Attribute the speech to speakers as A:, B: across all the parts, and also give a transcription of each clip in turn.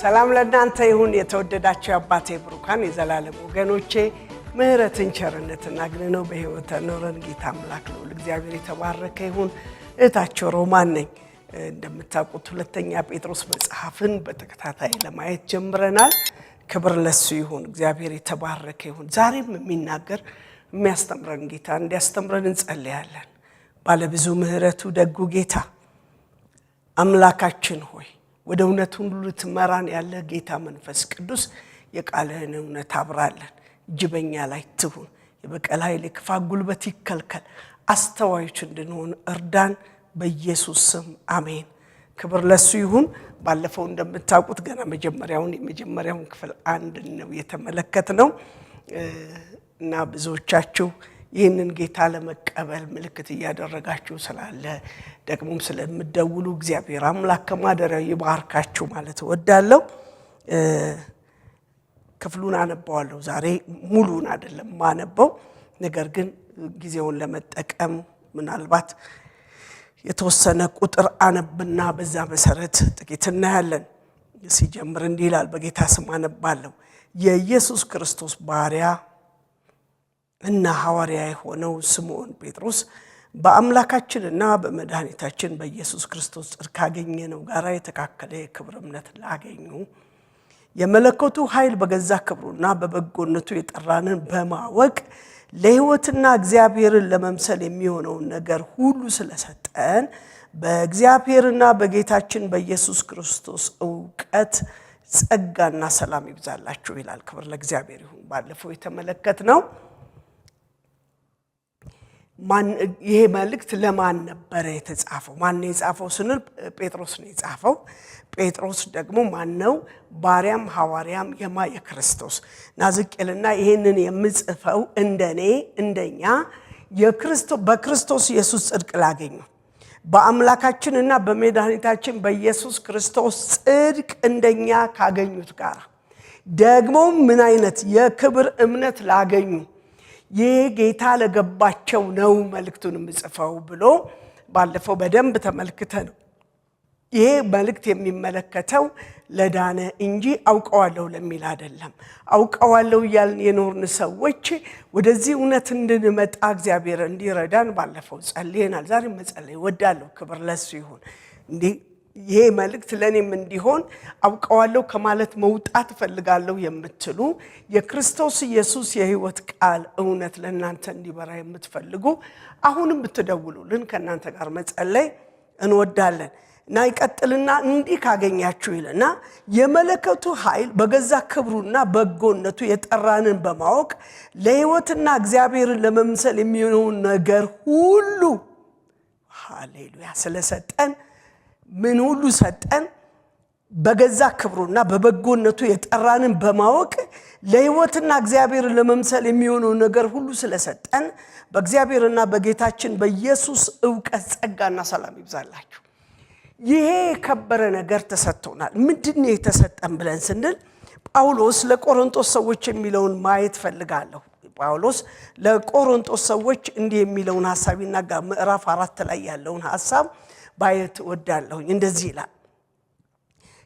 A: ሰላም ለእናንተ ይሁን የተወደዳችሁ አባቴ ብሩካን የዘላለም ወገኖቼ ምህረትን ቸርነትና ግንነው በህይወት ኖረን ጌታ አምላክ ነው ለእግዚአብሔር የተባረከ ይሁን እታቸው ሮማን ነኝ እንደምታውቁት ሁለተኛ ጴጥሮስ መጽሐፍን በተከታታይ ለማየት ጀምረናል ክብር ለሱ ይሁን እግዚአብሔር የተባረከ ይሁን ዛሬም የሚናገር የሚያስተምረን ጌታ እንዲያስተምረን እንጸልያለን ባለ ብዙ ምህረቱ ደጉ ጌታ አምላካችን ሆይ ወደ እውነት ሁሉ ልትመራን ያለ ጌታ መንፈስ ቅዱስ የቃልህን እውነት አብራለን ጅበኛ ላይ ትሁን የበቀል ኃይል ክፋት ጉልበት ይከልከል አስተዋዮች እንድንሆን እርዳን በኢየሱስ ስም አሜን ክብር ለሱ ይሁን ባለፈው እንደምታውቁት ገና የመጀመሪያውን ክፍል አንድ ነው የተመለከትነው እና ብዙዎቻችሁ ይህንን ጌታ ለመቀበል ምልክት ያደረጋችሁ ስላለ ደግሞም ስለምትደውሉ እግዚአብሔር አምላክ ከማደሪያው ይባርካችሁ ማለት ወዳለው ክፍሉን አነባዋለሁ ዛሬ ሙሉን አይደለም ማነበው ነገር ግን ጊዜውን ለመጠቀም ምናልባት የተወሰነ ቁጥር አነብና በዛ መሰረት ጥቂት እናያለን ሲጀምር እንዲህ ይላል በጌታ ስም አነባለሁ የኢየሱስ ክርስቶስ ባሪያ እና ሐዋርያ የሆነው ስምዖን ጴጥሮስ በአምላካችንና በመድኃኒታችን በኢየሱስ ክርስቶስ ጽድቅ ካገኘነው ጋር የተካከለ የክብር እምነት ላገኙ የመለኮቱ ኃይል በገዛ ክብሩና በበጎነቱ የጠራንን በማወቅ ለሕይወትና እግዚአብሔርን ለመምሰል የሚሆነውን ነገር ሁሉ ስለሰጠን በእግዚአብሔርና በጌታችን በኢየሱስ ክርስቶስ ዕውቀት ጸጋና ሰላም ይብዛላችሁ ይላል ክብር ለእግዚአብሔር ይሁን ባለፈው የተመለከትነው ይሄ መልእክት ለማን ነበር የተጻፈው ማን ነው የጻፈው ስንል ጴጥሮስ ነው የጻፈው ጴጥሮስ ደግሞ ማን ነው ባሪያም ሐዋርያም የክርስቶስ ናዝቄልና ይሄንን የምጽፈው እንደኛ በክርስቶስ ኢየሱስ ጽድቅ ላገኙ በአምላካችንና በመድኃኒታችን በኢየሱስ ክርስቶስ ጽድቅ እንደኛ ካገኙት ጋር ደግሞ ምን አይነት የክብር እምነት ላገኙ የጌታ ለገባቸው ነው መልእክቱን ምጽፈው ብሎ ባለፈው በደንብ ተመልክተነው ይሄ መልእክት የሚመለከተው ለዳነ እንጂ አውቀዋለሁ ለሚል አይደለም አውቀዋለሁ ያልን የኖርን ሰዎች ወደዚህ እውነት እንድንመጣ እግዚአብሔር እንዲረዳን ባለፈው ጸልየናል ዛሬ መጸለይ ወዳለሁ ክብር ለሱ ይሁን ይሄ መልእክት ለኔም እንዲሆን አውቀዋለሁ ከማለት መውጣት ፈልጋለሁ የምትሉ የክርስቶስ ኢየሱስ የሕይወት ቃል እውነት ለእናንተ እንዲበራ የምትፈልጉ አሁንም ብትደውሉልን ከእናንተ ጋር መጸለይ እንወዳለን እና ይቀጥልና እንዲህ ካገኛችሁ ይለና የመለኮቱ ኃይል በገዛ ክብሩና በጎነቱ የጠራንን በማወቅ ለሕይወትና እግዚአብሔርን ለመምሰል የሚሆነውን ነገር ሁሉ ሃሌሉያ ስለሰጠን ምን ሁሉ ሰጠን በገዛ ክብሩና በበጎነቱ የጠራንን በማወቅ ለሕይወትና እግዚአብሔርን ለመምሰል የሚሆነው ነገር ሁሉ ስለሰጠን በእግዚአብሔርና በጌታችን በኢየሱስ ዕውቀት ጸጋና ሰላም ይብዛላችሁ ይሄ ከበረ ነገር ተሰጥቶናል ምንድነው የተሰጠን ብለን ስንል ጳውሎስ ለቆሮንቶስ ሰዎች የሚለውን ማየት ፈልጋለሁ ጳውሎስ ለቆሮንቶስ ሰዎች እንዲህ የሚለውን ሐሳብ ይናገራል ምዕራፍ 4 ላይ ያለውን ሐሳብ ባየት ወዳለሁ እንደዚህ ይላል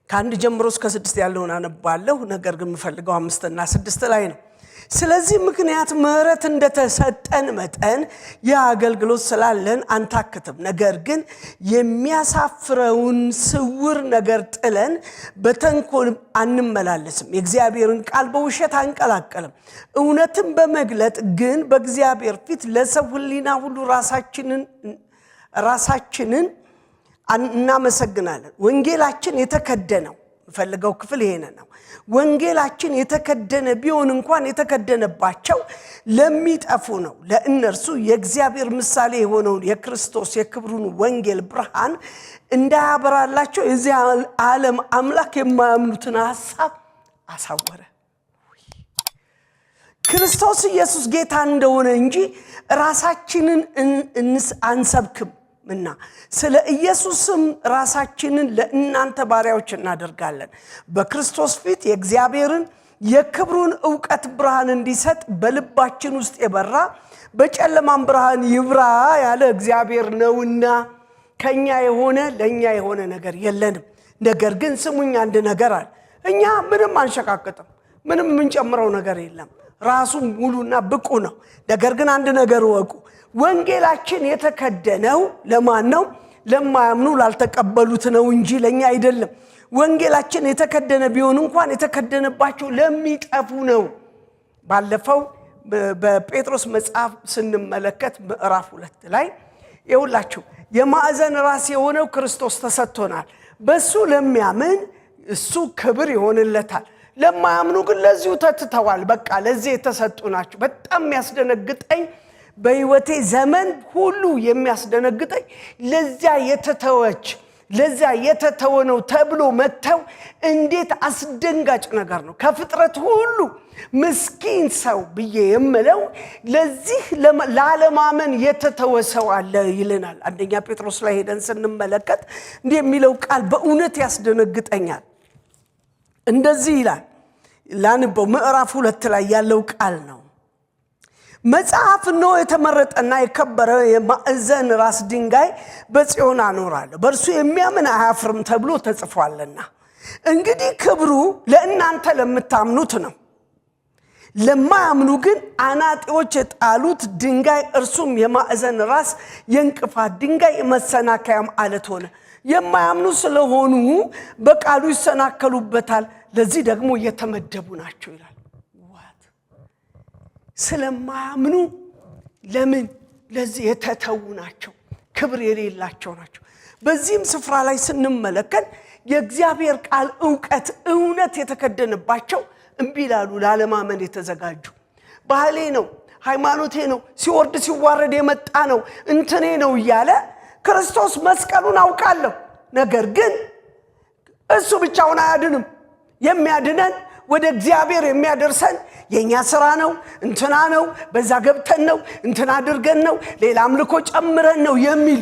A: ከአንድ ጀምሮ እስከ 6 ያለውን አነባለሁ ነገር ግን ምፈልገው 5 እና 6 ላይ ነው ስለዚህ ምክንያት ምህረት እንደተሰጠን መጠን የአገልግሎት ስላለን አንታክትም ነገር ግን የሚያሳፍረውን ስውር ነገር ጥለን በተንኮል አንመላለስም የእግዚአብሔርን ቃል በውሸት አንቀላቀልም እውነትን በመግለጥ ግን በእግዚአብሔር ፊት ለሰው ሕሊና ሁሉ ራሳችንን እናመሰግናለን ወንጌላችን የተከደነው ፈልገው ክፍል ይሄን ነው ወንጌላችን የተከደነ ቢሆን እንኳን የተከደነባቸው ለሚጠፉ ነው ለእነርሱ የእግዚአብሔር ምሳሌ የሆነው የክርስቶስ የክብሩን ወንጌል ብርሃን እንዳያበራላቸው የዚህ ዓለም አምላክ የማያምኑትን ሐሳብ አሳወረ ክርስቶስ ኢየሱስ ጌታ እንደሆነ እንጂ ራሳችንን አንሰብክም እና ስለ ኢየሱስም ራሳችንን ለእናንተ ባሪያዎች እናደርጋለን በክርስቶስ ፊት የእግዚአብሔርን የክብሩን ዕውቀት ብርሃን እንዲሰጥ በልባችን ውስጥ የበራ በጨለማም ብርሃን ይብራ ያለ እግዚአብሔር ነውና ከኛ የሆነ ለኛ የሆነ ነገር የለንም። ነገር ግን ስሙኝ አንድ ነገር አለ። እኛ ምንም አንሸካከተም፣ ምንም የምንጨምረው ነገር የለም። ራሱ ሙሉና ብቁ ነው። ነገር ግን አንድ ነገር ወቁ፣ ወንጌላችን የተከደነው ለማን ነው? ለማያምኑ ላልተቀበሉት ነው እንጂ ለኛ አይደለም። ወንጌላችን የተከደነ ቢሆን እንኳን የተከደነባቸው ለሚጠፉ ነው። ባለፈው በጴጥሮስ መጽሐፍ ስንመለከት ምዕራፍ 2 ላይ ይውላችሁ የማዕዘን ራስ የሆነው ክርስቶስ ተሰጥቶናል። በሱ ለሚያምን እሱ ክብር ይሆንለታል። ለማያምኑ ግን ለዚሁ ተትተዋል። በቃ ለዚህ የተሰጡ ናቸው። በጣም የሚያስደነግጠኝ በህይወቴ ዘመን ሁሉ የሚያስደነግጠኝ ለዚያ የተተወነው ተብሎ መተው እንዴት አስደንጋጭ ነገር ነው። ከፍጥረት ሁሉ ምስኪን ሰው ብዬ የምለው ለዚህ ለዓለማመን የተተወ ሰው አለ ይለናል። አንደኛ ጴጥሮስ ላይ ሄደን ስንመለከት እንዲህ የሚለው ቃል በእውነት ያስደነግጠኛል። እንደዚህ ይላል። ላንበው ምዕራፍ 2 ላይ ያለው ቃል ነው። መጽሐፍ ነው የተመረጠና የከበረ የማዕዘን ራስ ድንጋይ በጽዮን አኖራለሁ፣ በእርሱ የሚያምን አያፍርም ተብሎ ተጽፏልና። እንግዲህ ክብሩ ለእናንተ ለምታምኑት ነው። ለማያምኑ ግን አናጢዎች የጣሉት ድንጋይ እርሱም የማዕዘን ራስ የእንቅፋት ድንጋይ መሰናከያም አለት ሆነ። የማያምኑ ስለሆኑ በቃሉ ይሰናከሉበታል፣ ለዚህ ደግሞ የተመደቡ ናቸው ይላል። ስለማያምኑ ለምን? ለዚህ የተተዉ ናቸው፣ ክብር የሌላቸው ናቸው። በዚህም ስፍራ ላይ ስንመለከት የእግዚአብሔር ቃል ዕውቀት እውነት የተከደነባቸው እምቢ ይላሉ። ለዓለማመን የተዘጋጁ ባህሌ ነው፣ ሃይማኖቴ ነው፣ ሲወርድ ሲዋረድ የመጣ ነው፣ እንትኔ ነው እያለ ክርስቶስ መስቀሉን አውቃለሁ፣ ነገር ግን እሱ ብቻውን አያድንም። የሚያድነን ወደ እግዚአብሔር የሚያደርሰን የኛ ስራ ነው፣ እንትና ነው፣ በዛ ገብተን ነው፣ እንትና አድርገን ነው፣ ሌላ አምልኮ ጨምረን ነው የሚል።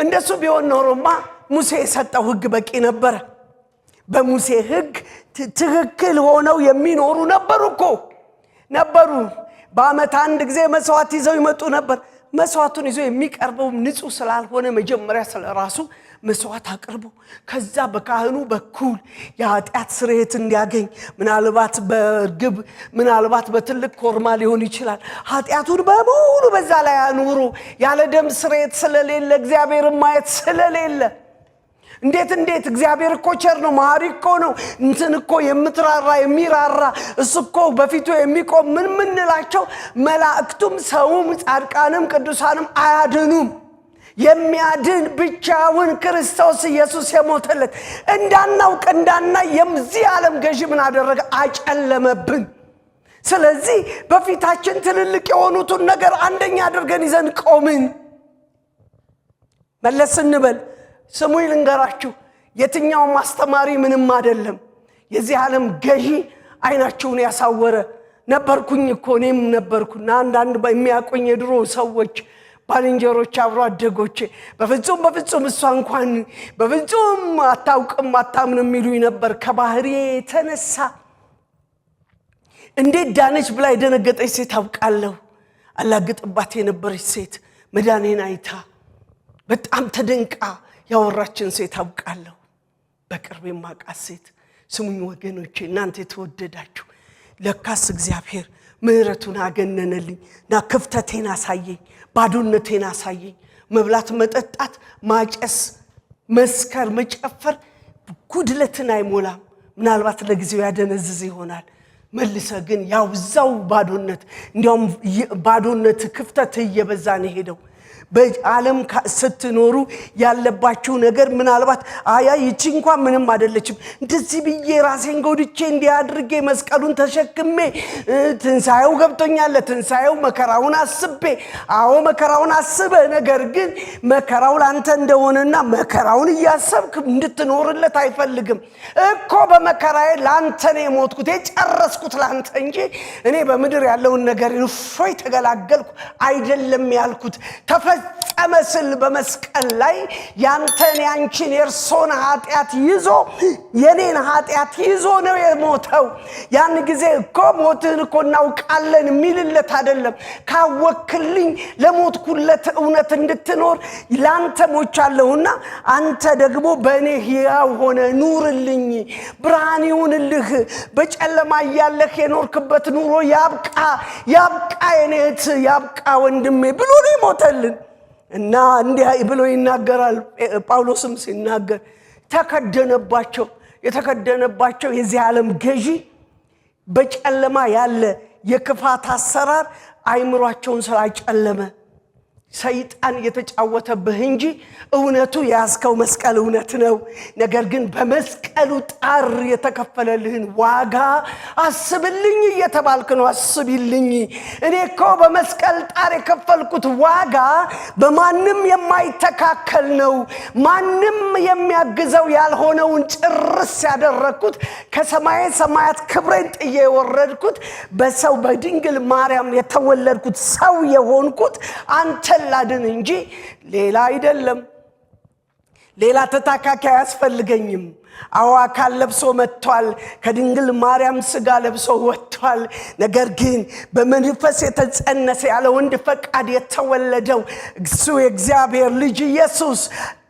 A: እንደሱ ቢሆን ኖሮማ ሙሴ የሰጠው ሕግ በቂ ነበረ። በሙሴ ሕግ ትክክል ሆነው የሚኖሩ ነበሩ። በአመት አንድ ጊዜ መስዋዕት ይዘው ይመጡ ነበር። መስዋዕቱን ይዘው የሚቀርበው ንጹህ ስላልሆነ መጀመሪያ ስለራሱ መስዋዕት አቅርቦ ከዛ በካህኑ በኩል የኃጢአት ስርየት እንዲያገኝ ምናልባት በርግብ ምናልባት በትልቅ ኮርማ ሊሆን ይችላል ኃጢአቱን በሙሉ በዛ ላይ አኑሮ ያለ ደም ስርየት ስለሌለ እግዚአብሔርን ማየት ስለሌለ እንዴት እግዚአብሔር እኮ ቸር ነው መሐሪ እኮ ነው እንትን እኮ የምትራራ የሚራራ እሱ እኮ በፊቱ የሚቆም ምንላቸው መላእክቱም ሰውም ጻድቃንም ቅዱሳንም አያድኑም። የሚያድን ብቻውን ክርስቶስ ኢየሱስ የሞተለት እንዳናውቅ እንዳናይ የዚህ ዓለም ገዢ ምን አደረገ? አጨለመብን። ስለዚህ በፊታችን ትልልቅ የሆኑትን ነገር አንደኛ አድርገን ይዘን ቆምን። መለስ እንበል። ስሙ ይልንገራችሁ የትኛው ማስተማሪ ምንም አይደለም። የዚህ ዓለም ገዢ አይናቸውን ያሳወረ ነበርኩኝ እኮ እኔም ነበርኩና አንዳንድ የሚያቆኝ የድሮ ሰዎች ባልንጀሮች አብሮ አደጎቼ በፍጹም እሷ እንኳን በፍጹም አታውቅም አታምንም የሚሉኝ ነበር። ከባህሪ የተነሳ እንዴት ዳነች ብላ የደነገጠች ሴት አውቃለሁ። አላግጥባት የነበረች ሴት መዳኔን አይታ በጣም ተደንቃ ያወራችን ሴት አውቃለሁ። በቅርብ የማውቃት ሴት። ስሙኝ ወገኖቼ እናንተ የተወደዳችሁ ለካስ እግዚአብሔር ምህረቱን አገነነልኝና ክፍተቴን አሳየኝ፣ ባዶነቴን አሳየኝ። መብላት መጠጣት ማጨስ መስከር መጨፈር ጉድለትን አይሞላም። ምናልባት ለጊዜው ያደነዝዝ ይሆናል። መልሰ ግን ያውዛው ባዶነት እንዲያውም ባዶነት ክፍተት እየበዛ ነው ሄደው። በዓለም ስትኖሩ ያለባችሁ ነገር ምናልባት ይቺ እንኳን ምንም አይደለችም እንደዚህ ብዬ ራሴን ጎድቼ እንዲያድርጌ መስቀሉን ተሸክሜ ትንሳኤው ገብቶኛል ትንሳኤው መከራውን አስቤ መከራውን አስበ ነገር ግን መከራው ላንተ እንደሆነና መከራውን ያሰብክ እንድትኖርለት አይፈልግም እኮ በመከራዬ ላንተ ነው የሞትኩት የጨረስኩት ላንተ እንጂ እኔ በምድር ያለውን ነገር እፎይ ተገላገልኩ አይደለም ያልኩት ተፈጸመ ስል በመስቀል ላይ ያንተን ያንቺን የርሶን ኃጢአት ይዞ የኔን ኃጢአት ይዞ ነው የሞተው ያን ጊዜ እኮ ሞትን እኮ እናውቃለን ሚልለት አይደለም ካወክልኝ ለሞትኩለት እውነት እንድትኖር ላንተ ሞቻለሁና አንተ ደግሞ በእኔ ሕያው ሆነ ኑርልኝ ብርሃን ይሁንልህ በጨለማ ያለህ የኖርክበት ኑሮ ያብቃ የኔት ያብቃ ወንድሜ ብሎ ነው ሞተልን እና እንዲህ ብሎ ይናገራል ጳውሎስም ሲናገር የተከደነባቸው የዚህ ዓለም ገዢ በጨለማ ያለ የክፋት አሰራር አይምሯቸውን ስላጨለመ ሰይጣን የተጫወተብህ እንጂ እውነቱ ያስከው መስቀል እውነት ነው ነገር ግን በመስቀሉ ጣር የተከፈለልህን ዋጋ አስብልኝ እየተባልክ ነው አስብልኝ እኔ እኮ በመስቀል ጣር የከፈልኩት ዋጋ በማንም የማይተካከል ነው ማንም የሚያግዘው ያልሆነውን ጭርስ ያደረኩት ከሰማይ ሰማያት ክብሬን ጥዬ የወረድኩት በሰው በድንግል ማርያም የተወለድኩት ሰው የሆንኩት አንተ ላድን እንጂ ሌላ አይደለም ሌላ ተታካካ ያስፈልገኝም አዋካል ለብሶ መጥቷል ከድንግል ማርያም ስጋ ለብሶ ወጥቷል ነገር ግን በመንፈስ የተጸነሰ ያለ ወንድ ፈቃድ የተወለደው እሱ የእግዚአብሔር ልጅ ኢየሱስ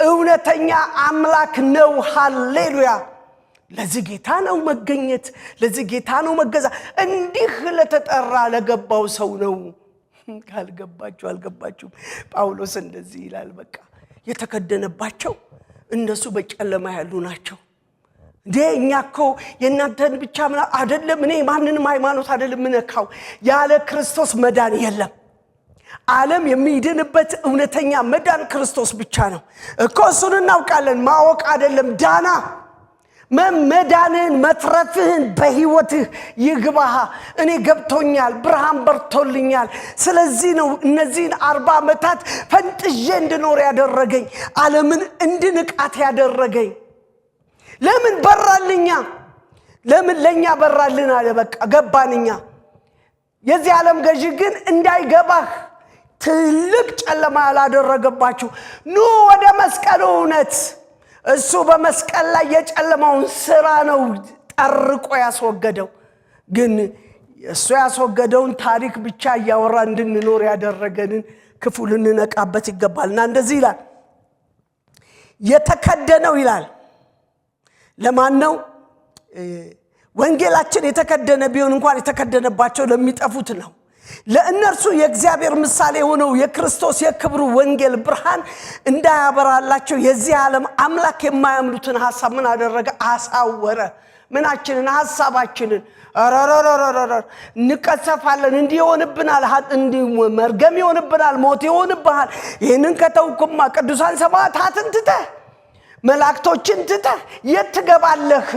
A: እውነተኛ አምላክ ነው ሃሌሉያ ለዚህ ጌታ ነው መገኘት ለዚህ ጌታ ነው መገዛ እንዲህ ለተጠራ ለገባው ሰው ነው ካልገባችሁ ጳውሎስ እንደዚህ ይላል በቃ የተከደነባቸው እነሱ በጨለማ ያሉ ናቸው እኛኮ የናንተን ብቻ አይደለም እኔ ማንንም ሃይማኖት አይደለም ምነካው ያለ ክርስቶስ መዳን የለም ዓለም የሚድንበት እውነተኛ መዳን ክርስቶስ ብቻ ነው እኮ እሱን እናውቃለን ማወቅ አይደለም ዳና መዳንን መትረፍህን በህይወትህ ይግባህ እኔ ገብቶኛል ብርሃን በርቶልኛል ስለዚህ ነው እነዚህን 40 ዓመታት ፈንጥዤ እንድኖር ያደረገኝ ዓለምን እንድንቃት ያደረገኝ ለምን በራልኛ ለምን ለኛ በራልን አለ በቃ ገባንኛ የዚህ ዓለም ገዢ ግን እንዳይገባህ ትልቅ ጨለማ ያላደረገባችሁ ኑ ወደ መስቀሉ እውነት እሱ በመስቀል ላይ የጨለማውን ስራ ነው ጠርቆ ያስወገደው ግን እሱ ያስወገደውን ታሪክ ብቻ ያወራ እንድንኖር ያደረገንን ክፉ ልንነቃበት ይገባልና እንደዚህ ይላል የተከደነው ይላል ለማን ነው ወንጌላችን የተከደነ ቢሆን እንኳን የተከደነባቸው ለሚጠፉት ነው ለእነርሱ የእግዚአብሔር ምሳሌ ሆነው የክርስቶስ የክብሩ ወንጌል ብርሃን እንዳያበራላቸው የዚህ ዓለም አምላክ የማያምኑትን ሐሳብ ምን አደረገ አሳወረ ምናችንን ሐሳባችንን ንቀሰፋለን እንዲሆንብናል መርገም ይሆንብናል ሞት ይሆንብናል ይሄንን ከተውኩማ ቅዱሳን ሰማዕታትን ትተህ መላእክቶችን ትተህ የት ትገባለህ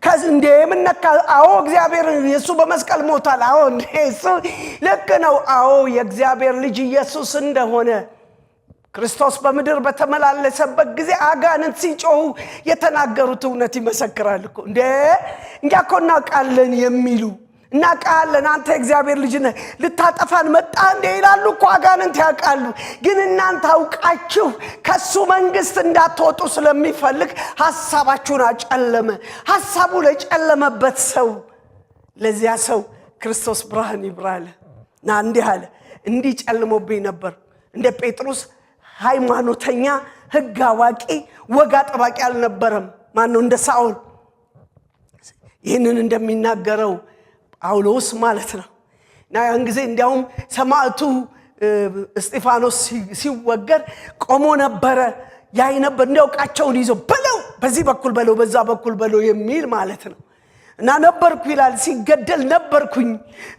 A: ከእንዴ ምንነካ አዎ እግዚአብሔር ኢየሱስ በመስቀል ሞታል አዎ ኢየሱስ ለክ ነው አዎ የእግዚአብሔር ልጅ ኢየሱስ እንደሆነ ክርስቶስ በመድር በተመላለሰበት ጊዜ አጋንንት ሲጮሁ የተናገሩት እውነት ይመሰክራል እኮ እንጃኮና ቃልን የሚሉ እና ቃልን አንተ እግዚአብሔር ልጅ ነህ ልታጠፋን መጣ እንዴ ይላሉ እኮ አጋንንት ያቃሉ ግን እናንተ አውቃችሁ ከሱ መንግስት እንዳትወጡ ስለሚፈልግ ሐሳባችሁን አጨለመ ሐሳቡ ለጨለመበት ሰው ለዚያ ሰው ክርስቶስ ብርሃን ይብራል ና እንዲህ አለ እንዲህ ጨልሞብኝ ነበር እንደ ጴጥሮስ ሃይማኖተኛ ህግ አዋቂ ወጋ ጠባቂ አልነበረም ማን ነው እንደ ሳኦል ይሄንን እንደሚናገረው ጳውሎስ ማለት ነው እና ያን ጊዜ እንዲያውም ሰማዕቱ እስጢፋኖስ ሲወገር ቆሞ ነበር ያይ ነበር እንደውቃቸውን ይዞ በለው በዚህ በኩል በለው በዛ በኩል በለው የሚል ማለት ነው እና ነበርኩ ይላል ሲገደል ነበርኩኝ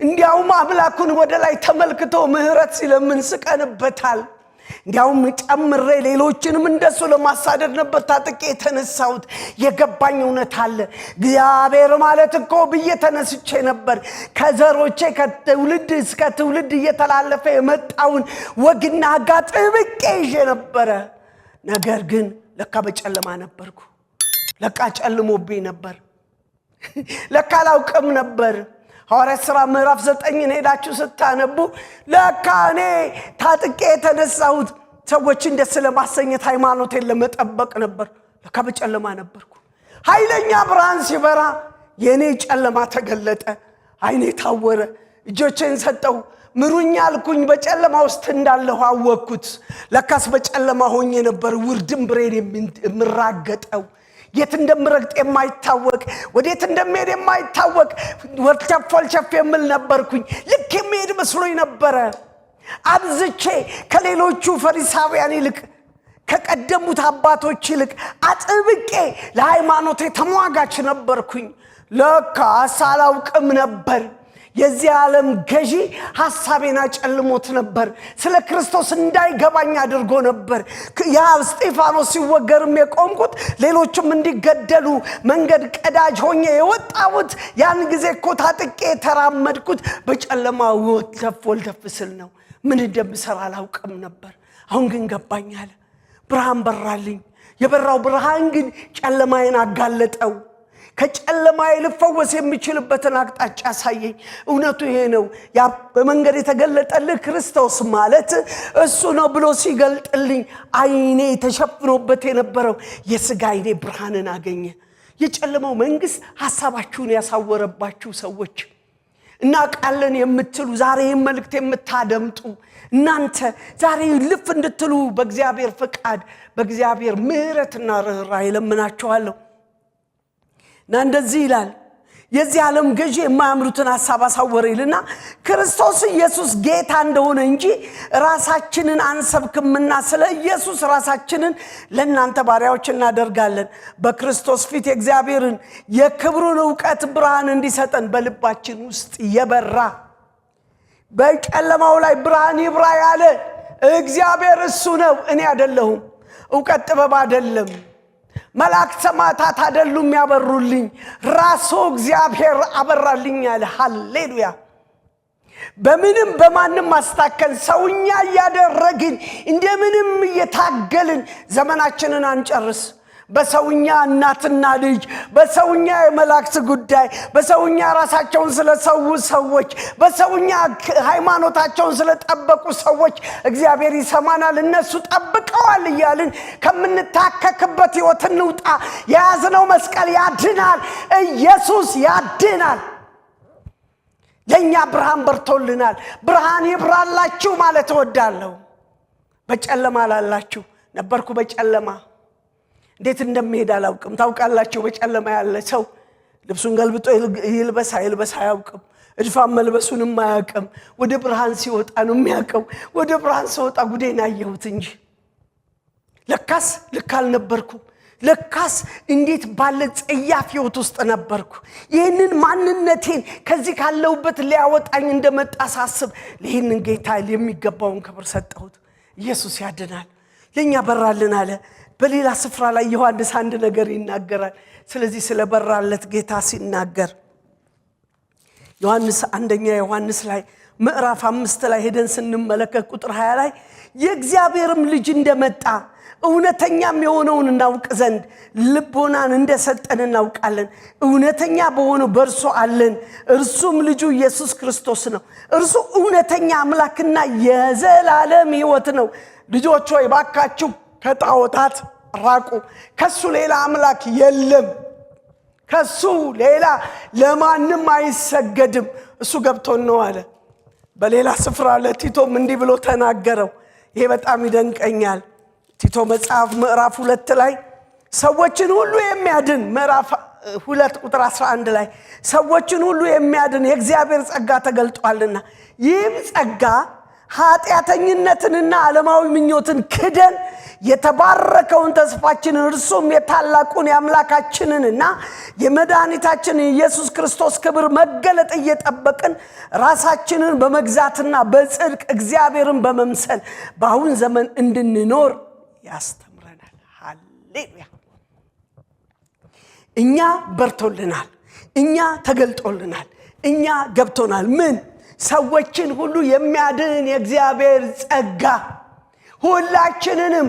A: እንዲያውም አምላኩን ወደ ላይ ተመልክቶ ምህረት ሲለምን ስቀንበታል እንዲያውም ጨምሬ ሌሎችንም እንደሱ ለማሳደድ ነበር ታጥቄ ተነሳሁት የገባኝ እውነት አለ እግዚአብሔር ማለት እኮ በየተነስቼ ነበር ከዘሮቼ ከትውልድ እስከ ትውልድ እየተላለፈ የመጣውን ወግና ጋጥብቄ ይዤ ነበር ነገር ግን ለካ በጨለማ ነበርኩ ለካ ጨልሞብኝ ነበር ለካ ላውቅም ነበር ሐዋርያት ሥራ ምዕራፍ 9 ሄዳችሁ ስታነቡ ለካ እኔ ታጥቄ የተነሳሁት ሰዎችን ደስ ለማሰኘት ሃይማኖቴን ለመጠበቅ ነበር። ለካ በጨለማ ነበርኩ። ኃይለኛ ብርሃን ሲበራ የኔ ጨለማ ተገለጠ። አይኔ ታወረ። እጆቼን ሰጠው። ምሩኝ አልኩኝ። በጨለማ ውስጥ እንዳለሁ አወቅኩት። ለካስ በጨለማ ሆኜ ነበር ውርድም ብሬን የምራገጠው። የት እንደምረግጥ የማይታወቅ ወዴት እንደምሄድ የማይታወቅ ወልቸፍ የምል ነበርኩኝ። ልክ የሚሄድ መስሎኝ ነበረ። አብዝቼ ከሌሎቹ ፈሪሳውያን ይልቅ ከቀደሙት አባቶች ይልቅ አጥብቄ ለሃይማኖቴ ተሟጋች ነበርኩኝ። ለካ አላውቅም ነበር። የዚህ ዓለም ገዢ ሐሳቤን አጨልሞት ነበር። ስለ ክርስቶስ እንዳይገባኝ አድርጎ ነበር። ያ እስጢፋኖስ ሲወገርም የቆምኩት ሌሎችም እንዲገደሉ መንገድ ቀዳጅ ሆኜ የወጣሁት ያን ጊዜ እኮ ታጥቄ ተራመድኩት በጨለማ ወልተፍ ስል ነው። ምን እንደምሰራ አላውቅም ነበር። አሁን ግን ገባኝ አለ። ብርሃን በራልኝ። የበራው ብርሃን ግን ጨለማዬን አጋለጠው። ከጨለማዬ ልፈወስ የሚችልበትን አቅጣጫ ያሳየኝ። እውነቱ ይሄ ነው። ያ በመንገድ የተገለጠልህ ክርስቶስ ማለት እሱ ነው ብሎ ሲገልጥልኝ አይኔ ተሸፍኖበት የነበረው የሥጋ አይኔ ብርሃንን አገኘ። የጨለማው መንግስት ሐሳባችሁን ያሳወረባችሁ ሰዎች እና ቃልን የምትሉ ዛሬ መልእክት የምታደምጡ እናንተ ዛሬ ልፍ እንድትሉ በእግዚአብሔር ፍቃድ በእግዚአብሔር ምሕረትና ርኅራኄ ለምናችኋለሁ። እና እንደዚህ ይላል፣ የዚህ ዓለም ገዢ የማያምሩትን ሐሳብ አሳወረ ይልና ክርስቶስ ኢየሱስ ጌታ እንደሆነ እንጂ ራሳችንን አንሰብክምና ስለ ኢየሱስ ራሳችንን ለእናንተ ባሪያዎች እናደርጋለን። በክርስቶስ ፊት የእግዚአብሔርን የክብሩን ዕውቀት ብርሃን እንዲሰጠን በልባችን ውስጥ የበራ በጨለማው ላይ ብርሃን ይብራ ያለ እግዚአብሔር እሱ ነው፣ እኔ አይደለሁም። ዕውቀት ጥበብ አይደለም። መላእክት ሰማዕታት አይደሉም ያበሩልኝ፣ ራሱ እግዚአብሔር አበራልኝ አለ። ሃሌሉያ። በምንም በማንም ማስተካከል ሰውኛ ያደረግን እንደምንም እየታገልን ዘመናችንን አንጨርስ። በሰውኛ እናትና ልጅ፣ በሰውኛ የመላእክት ጉዳይ፣ በሰውኛ ራሳቸውን ስለሰው ሰዎች፣ በሰውኛ ሃይማኖታቸውን ስለጠበቁ ሰዎች እግዚአብሔር ይሰማናል እነሱ ጠብቀዋል እያልን ከምንታከክበት ሕይወት እንውጣ። የያዝነው መስቀል ያድናል። ኢየሱስ ያድናል። ለኛ ብርሃን በርቶልናል። ብርሃን ይብራላችሁ ማለት እወዳለሁ። በጨለማ ላላችሁ ነበርኩ በጨለማ እንዴት እንደምሄድ አላውቅም። ታውቃላችሁ በጨለማ ያለ ሰው ልብሱን ገልብጦ ይልበስ አያውቅም። እድፋም መልበሱንም አያውቅም። ወደ ብርሃን ሲወጣ ነው የሚያውቀው። ወደ ብርሃን ሲወጣ ጉዴን አየሁት እንጂ ለካስ ልክ አልነበርኩም። ለካስ እንዴት ባለ ጸያፍ ሕይወት ውስጥ ነበርኩ። ይህንን ማንነቴን ከዚህ ካለውበት ሊያወጣኝ እንደመጣ ሳስብ ለይህንን ጌታ የሚገባውን ክብር ሰጠሁት። ኢየሱስ ያድናል። ለኛ በራልን አለ። በሌላ ስፍራ ላይ ዮሐንስ አንድ ነገር ይናገራል። ስለዚህ ስለ በራለት ጌታ ሲናገር ዮሐንስ አንደኛ ዮሐንስ ላይ ምዕራፍ 5 ላይ ሄደን ስንመለከት ቁጥር 20 ላይ የእግዚአብሔርም ልጅ እንደመጣ እውነተኛም የሆነውን እናውቅ ዘንድ ልቦናን እንደሰጠን እናውቃለን። እውነተኛ በሆነው በእርሱ አለን፣ እርሱም ልጁ ኢየሱስ ክርስቶስ ነው። እርሱ እውነተኛ አምላክና የዘላለም ሕይወት ነው። ልጆች ሆይ ባካችሁ ከጣዖታት ራቁ። ከሱ ሌላ አምላክ የለም። ከሱ ሌላ ለማንም አይሰገድም። እሱ ገብቶን ነው አለ። በሌላ ስፍራ ለቲቶም እንዲህ ብሎ ተናገረው። ይሄ በጣም ይደንቀኛል። ቲቶ መጽሐፍ ምዕራፍ 2 ላይ ሰዎችን ሁሉ የሚያድን ምዕራፍ 2 ቁጥር 11 ላይ ሰዎችን ሁሉ የሚያድን የእግዚአብሔር ጸጋ ተገልጧልና ይህም ጸጋ ኃጢአተኝነትንና ዓለማዊ ምኞትን ክደን የተባረከውን ተስፋችንን እርሱም የታላቁን የአምላካችንንና የመድኃኒታችንን ኢየሱስ ክርስቶስ ክብር መገለጥ እየጠበቅን ራሳችንን በመግዛትና በጽድቅ እግዚአብሔርን በመምሰል በአሁን ዘመን እንድንኖር ያስተምረናል። ሃሌሉያ። እኛ በርቶልናል። እኛ ተገልጦልናል። እኛ ገብቶናል። ምን? ሰዎችን ሁሉ የሚያድን የእግዚአብሔር ጸጋ ሁላችንንም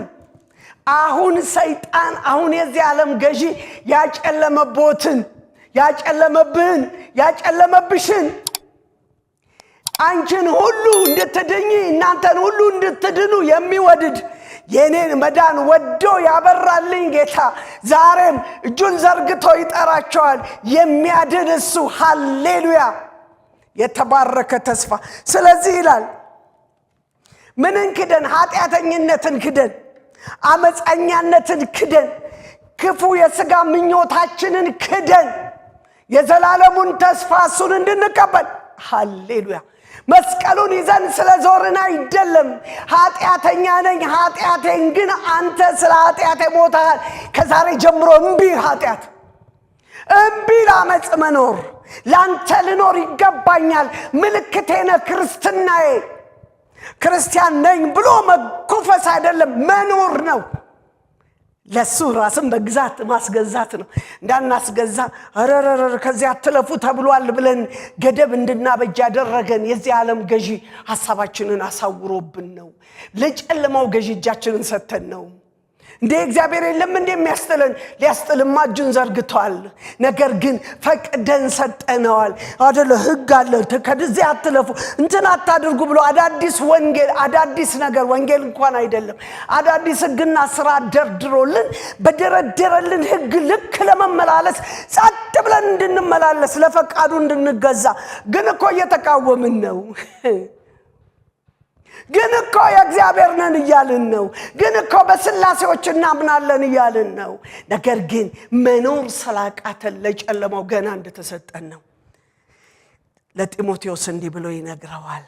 A: አሁን ሰይጣን አሁን የዚህ ዓለም ገዢ ያጨለመቦትን ያጨለመብን ያጨለመብሽን አንቺን ሁሉ እንድትድኚ እናንተን ሁሉ እንድትድኑ የሚወድድ የኔን መዳን ወዶ ያበራልኝ ጌታ ዛሬም እጁን ዘርግቶ ይጠራቸዋል። የሚያድን እሱ ሃሌሉያ የተባረከ ተስፋ። ስለዚህ ይላል ምንን ክደን? ኃጢአተኝነትን ክደን፣ አመፀኛነትን ክደን፣ ክፉ የሥጋ ምኞታችንን ክደን የዘላለሙን ተስፋ እሱን እንድንቀበል ሃሌሉያ። መስቀሉን ይዘን ስለዞርን አይደለም። ኃጢአተኛ ነኝ፣ ኃጢአቴን ግን አንተ ስለ ኃጢአቴ ሞተሃል። ከዛሬ ጀምሮ እምቢ ኃጢአት፣ እምቢ ለአመፅ መኖር፣ ላንተ ልኖር ይገባኛል። ምልክቴ ነህ ክርስትናዬ። ክርስቲያን ነኝ ብሎ መኮፈስ አይደለም መኖር ነው። ለሱ ራስን በግዛት ማስገዛት ነው። እንዳናስገዛ አረረረ ከዚያ አትለፉ ተብሏል ብለን ገደብ እንድናበጅ ያደረገን የዚህ ዓለም ገዢ ሐሳባችንን አሳውሮብን ነው። ለጨለማው ገዢ እጃችንን ሰተን ነው። እንደ እግዚአብሔር የለም እንደሚያስጥለን ሊያስጥልማ እጁን ዘርግቷል። ነገር ግን ፈቅደን ሰጠነዋል አይደለ? ሕግ አለ ከዚህ አትለፉ እንትን አታድርጉ ብሎ አዳዲስ ወንጌል አዳዲስ ነገር ወንጌል እንኳን አይደለም አዳዲስ ሕግና ሥርዓት ደርድሮልን በደረደረልን ሕግ ልክ ለመመላለስ ጸጥ ብለን እንድንመላለስ ለፈቃዱ እንድንገዛ ግን እኮ እየተቃወምን ነው። ግን እኮ የእግዚአብሔር ነን እያልን ነው። ግን እኮ በስላሴዎች እናምናለን እያልን ነው። ነገር ግን መኖር ስላቃተን ለጨለማው ገና እንደተሰጠን ነው። ለጢሞቴዎስ እንዲህ ብሎ ይነግረዋል።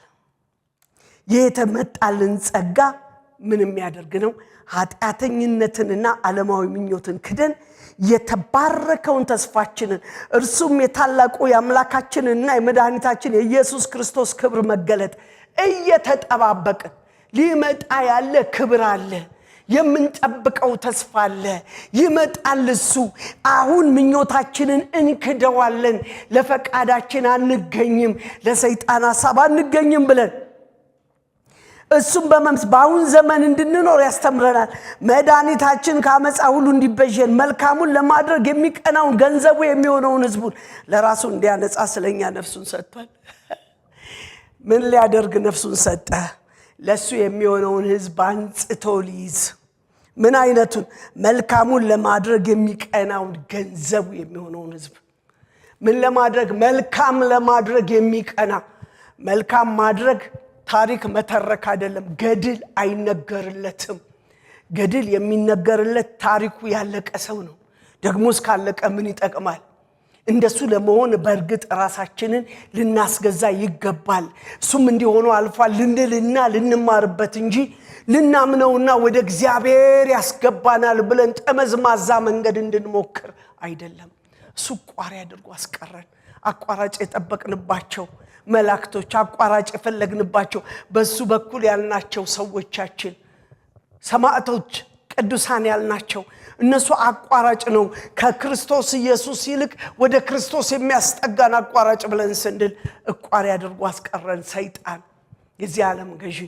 A: የተመጣልን ጸጋ ምን የሚያደርግ ነው? ኃጢአተኝነትንና ዓለማዊ ምኞትን ክደን የተባረከውን ተስፋችንን እርሱም የታላቁ የአምላካችንና የመድኃኒታችን የኢየሱስ ክርስቶስ ክብር መገለጥ እየተጠባበቅን ሊመጣ ያለ ክብር አለ። የምንጠብቀው ተስፋ አለ። ይመጣል እሱ። አሁን ምኞታችንን እንክደዋለን። ለፈቃዳችን አንገኝም፣ ለሰይጣን ሐሳብ አንገኝም ብለን እሱም በአሁን ዘመን እንድንኖር ያስተምረናል። መድኃኒታችን ከአመፃ ሁሉ እንዲቤዠን መልካሙን ለማድረግ የሚቀናውን ገንዘቡ የሚሆነውን ሕዝቡን ለራሱ እንዲያነጻ ስለኛ ነፍሱን ሰጥቷል። ምን ሊያደርግ ነፍሱን ሰጠ? ለሱ የሚሆነውን ሕዝብ አንጽቶ ሊይዝ። ምን አይነቱን? መልካሙን ለማድረግ የሚቀናውን ገንዘቡ የሚሆነውን ሕዝብ ምን ለማድረግ? መልካም ለማድረግ የሚቀና። መልካም ማድረግ ታሪክ መተረክ አይደለም። ገድል አይነገርለትም። ገድል የሚነገርለት ታሪኩ ያለቀ ሰው ነው። ደግሞ እስካለቀ ምን ይጠቅማል? እንደሱ ለመሆን በእርግጥ ራሳችንን ልናስገዛ ይገባል። እሱም እንዲሆኑ አልፏል ልንልና ልንማርበት እንጂ ልናምነውና ወደ እግዚአብሔር ያስገባናል ብለን ጠመዝማዛ መንገድ እንድንሞክር አይደለም። እሱ ቋሪ አድርጎ አስቀረን። አቋራጭ የጠበቅንባቸው መላእክቶች፣ አቋራጭ የፈለግንባቸው በሱ በኩል ያልናቸው ሰዎቻችን፣ ሰማዕቶች፣ ቅዱሳን ያልናቸው እነሱ አቋራጭ ነው። ከክርስቶስ ኢየሱስ ይልቅ ወደ ክርስቶስ የሚያስጠጋን አቋራጭ ብለን ስንል ቋሪ አድርጎ አስቀረን ሰይጣን፣ የዚህ ዓለም ገዢ።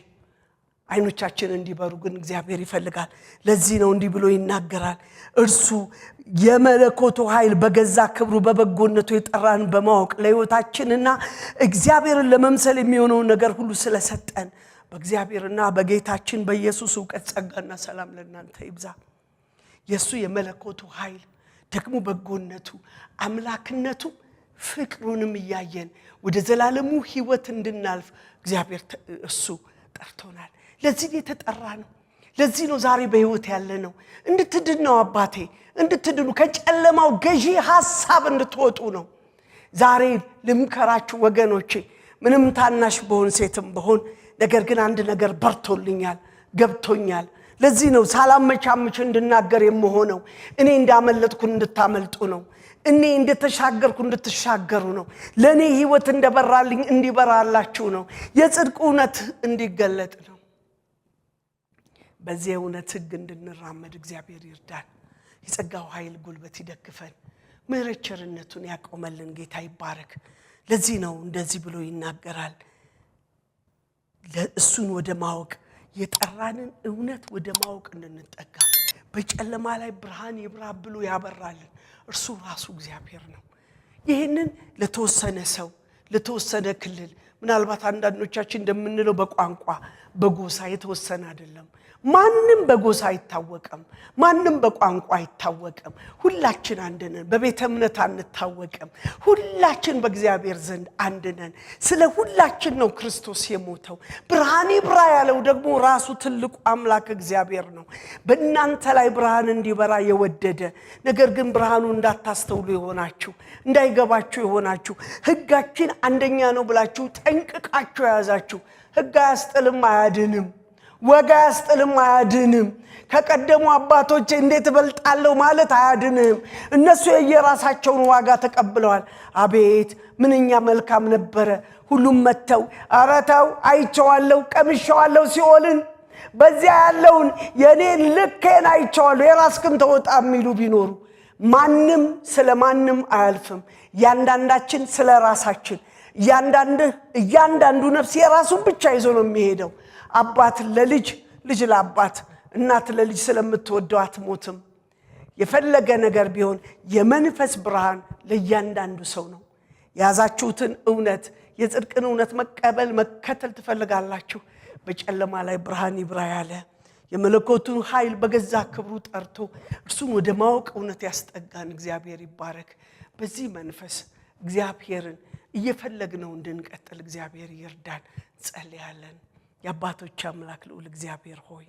A: አይኖቻችን እንዲበሩ ግን እግዚአብሔር ይፈልጋል። ለዚህ ነው እንዲህ ብሎ ይናገራል። እርሱ የመለኮቱ ኃይል በገዛ ክብሩ በበጎነቱ የጠራን በማወቅ ለሕይወታችንና እግዚአብሔርን ለመምሰል የሚሆነውን ነገር ሁሉ ስለሰጠን በእግዚአብሔርና በጌታችን በኢየሱስ ዕውቀት ጸጋና ሰላም ለእናንተ ይብዛ። የሱ የመለኮቱ ኃይል ደግሞ በጎነቱ አምላክነቱ ፍቅሩንም እያየን ወደ ዘላለሙ ሕይወት እንድናልፍ እግዚአብሔር እሱ ጠርቶናል። ለዚህ የተጠራ ነው። ለዚህ ነው ዛሬ በሕይወት ያለ ነው። እንድትድኑ ነው አባቴ፣ እንድትድኑ ከጨለማው ገዢ ሐሳብ እንድትወጡ ነው። ዛሬ ልምከራችሁ ወገኖቼ፣ ምንም ታናሽ በሆን ሴትም በሆን ነገር ግን አንድ ነገር በርቶልኛል፣ ገብቶኛል። ለዚህ ነው ሳላመቻምች እንድናገር የምሆነው። እኔ እንዳመለጥኩ እንድታመልጡ ነው። እኔ እንደተሻገርኩ እንድትሻገሩ ነው። ለኔ ሕይወት እንደበራልኝ እንዲበራላችሁ ነው። የጽድቅ እውነት እንዲገለጥ ነው። በዚህ እውነት ሕግ እንድንራመድ እግዚአብሔር ይርዳን። የጸጋው ኃይል ጉልበት ይደግፈን። ምሕረት ቸርነቱን ያቆመልን ጌታ ይባረክ። ለዚህ ነው እንደዚህ ብሎ ይናገራል። ለእሱን ወደ ማወቅ የጠራንን እውነት ወደ ማወቅ እንድንጠጋ በጨለማ ላይ ብርሃን ይብራ ብሎ ያበራልን እርሱ ራሱ እግዚአብሔር ነው። ይህንን ለተወሰነ ሰው ለተወሰነ ክልል ምናልባት አንዳንዶቻችን እንደምንለው በቋንቋ በጎሳ የተወሰነ አይደለም። ማንንም በጎሳ አይታወቅም፣ ማንንም በቋንቋ አይታወቅም። ሁላችን አንድ ነን። በቤተ እምነት አንታወቅም። ሁላችን በእግዚአብሔር ዘንድ አንድ ነን። ስለ ሁላችን ነው ክርስቶስ የሞተው። ብርሃን ይብራ ያለው ደግሞ ራሱ ትልቁ አምላክ እግዚአብሔር ነው። በእናንተ ላይ ብርሃን እንዲበራ የወደደ ነገር ግን ብርሃኑ እንዳታስተውሉ የሆናችሁ እንዳይገባችሁ የሆናችሁ ሕጋችን አንደኛ ነው ብላችሁ ጠንቅቃችሁ ያዛችሁ። ሕግ አያስጥልም አያድንም፣ ወጋ ያስጥልም አያድንም። ከቀደሙ አባቶች እንዴት እበልጣለሁ ማለት አያድንም። እነሱ የየራሳቸውን ዋጋ ተቀብለዋል። አቤት ምንኛ መልካም ነበረ። ሁሉም መተው አራታው አይቼዋለሁ ቀምሼዋለሁ ሲኦልን በዚያ ያለውን የኔን ልኬን አይቼዋለሁ የራስክን ተወጣ የሚሉ ቢኖሩ ማንንም ስለማንም አያልፍም። ያንዳንዳችን ስለራሳችን እያንዳንዱ ነፍስ የራሱን ብቻ ይዞ ነው የሚሄደው። አባት ለልጅ ልጅ ለአባት እናት ለልጅ ስለምትወደው አትሞትም። የፈለገ ነገር ቢሆን የመንፈስ ብርሃን ለእያንዳንዱ ሰው ነው። ያዛችሁትን እውነት የጽድቅን እውነት መቀበል መከተል ትፈልጋላችሁ። በጨለማ ላይ ብርሃን ይብራ ያለ የመለኮቱን ኃይል በገዛ ክብሩ ጠርቶ እርሱን ወደ ማወቅ እውነት ያስጠጋን እግዚአብሔር ይባረክ። በዚህ መንፈስ እግዚአብሔርን እየፈለግነው እንድንቀጥል እግዚአብሔር ይርዳን። ጸልያለን። የአባቶች አምላክ ልዑል እግዚአብሔር ሆይ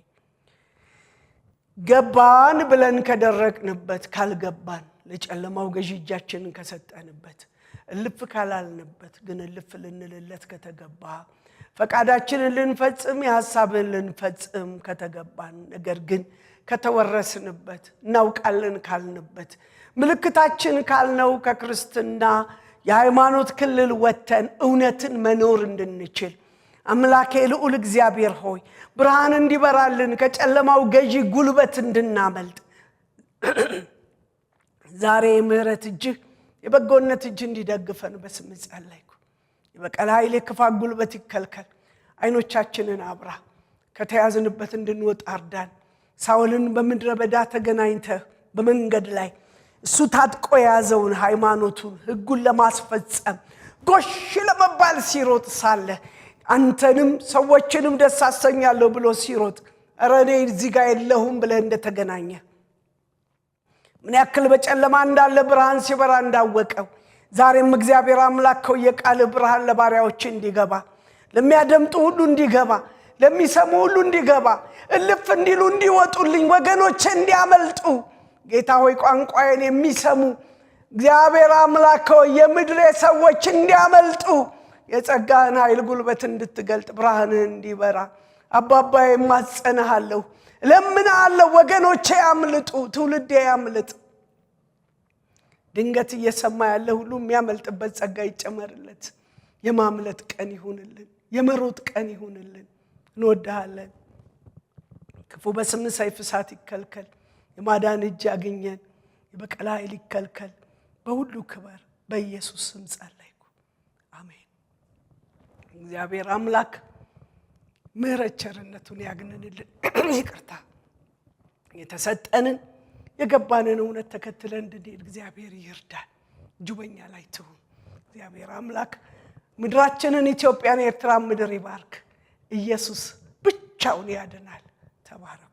A: ገባን ብለን ከደረቅንበት ካልገባን ለጨለማው ገዢ እጃችንን ከሰጠንበት እልፍ ካላልንበት ግን እልፍ ልንልለት ከተገባ ፈቃዳችንን ልንፈጽም የሐሳብን ልንፈጽም ከተገባን ነገር ግን ከተወረስንበት እናውቃለን ካልንበት ምልክታችን ካልነው ከክርስትና የሃይማኖት ክልል ወተን እውነትን መኖር እንድንችል አምላኬ ልዑል እግዚአብሔር ሆይ ብርሃን እንዲበራልን ከጨለማው ገዢ ጉልበት እንድናመልጥ ዛሬ ምሕረት እጅ የበጎነት እጅ እንዲደግፈን በስም ጸለይኩ። የበቀል ኃይል የክፋት ጉልበት ይከልከል። አይኖቻችንን አብራ ከተያዝንበት እንድንወጣ እርዳን። ሳውልን በምድረ በዳ ተገናኝተህ በመንገድ ላይ እሱ ታጥቆ የያዘውን ሃይማኖቱን ሕጉን ለማስፈጸም ጎሽ ለመባል ሲሮጥ ሳለ አንተንም ሰዎችንም ደስ አሰኛለሁ ብሎ ሲሮጥ ኧረ እኔ እዚህ ጋር የለሁም ብለህ እንደተገናኘ ምን ያክል በጨለማ እንዳለ ብርሃን ሲበራ እንዳወቀው ዛሬም እግዚአብሔር አምላክ ሆይ የቃል ብርሃን ለባሪያዎች እንዲገባ ለሚያደምጡ ሁሉ እንዲገባ ለሚሰሙ ሁሉ እንዲገባ እልፍ እንዲሉ እንዲወጡልኝ ወገኖቼ እንዲያመልጡ ጌታ ሆይ ቋንቋዬን የሚሰሙ እግዚአብሔር አምላክ ሆይ የምድር ሰዎች እንዲያመልጡ የጸጋህን ኃይል ጉልበት እንድትገልጥ ብርሃንህ እንዲበራ አባባዬ ማጸናሃለሁ ለምንሃለሁ። ወገኖቼ ያምልጡ፣ ትውልዴ ያምልጥ። ድንገት እየሰማ ያለ ሁሉ የሚያመልጥበት ጸጋ ይጨመርለት። የማምለጥ ቀን ይሁንልን፣ የመሮጥ ቀን ይሁንልን። እንወድሃለን። ክፉ በስም ሰይፍ እሳት ይከልከል። የማዳን እጅ ያገኘን የበቀል ኃይል ይከልከል። በሁሉ ክበር በኢየሱስ ስም ጸለይኩ፣ አሜን። እግዚአብሔር አምላክ ምሕረት ቸርነቱን ያግንንልን። ይቅርታ የተሰጠንን የገባንን እውነት ተከትለን እንድንሄድ እግዚአብሔር ይርዳን። እጁ በኛ ላይ ትሁን። እግዚአብሔር አምላክ ምድራችንን ኢትዮጵያን ኤርትራን ምድር ይባርክ። ኢየሱስ ብቻውን ያድናል። ተባረክ።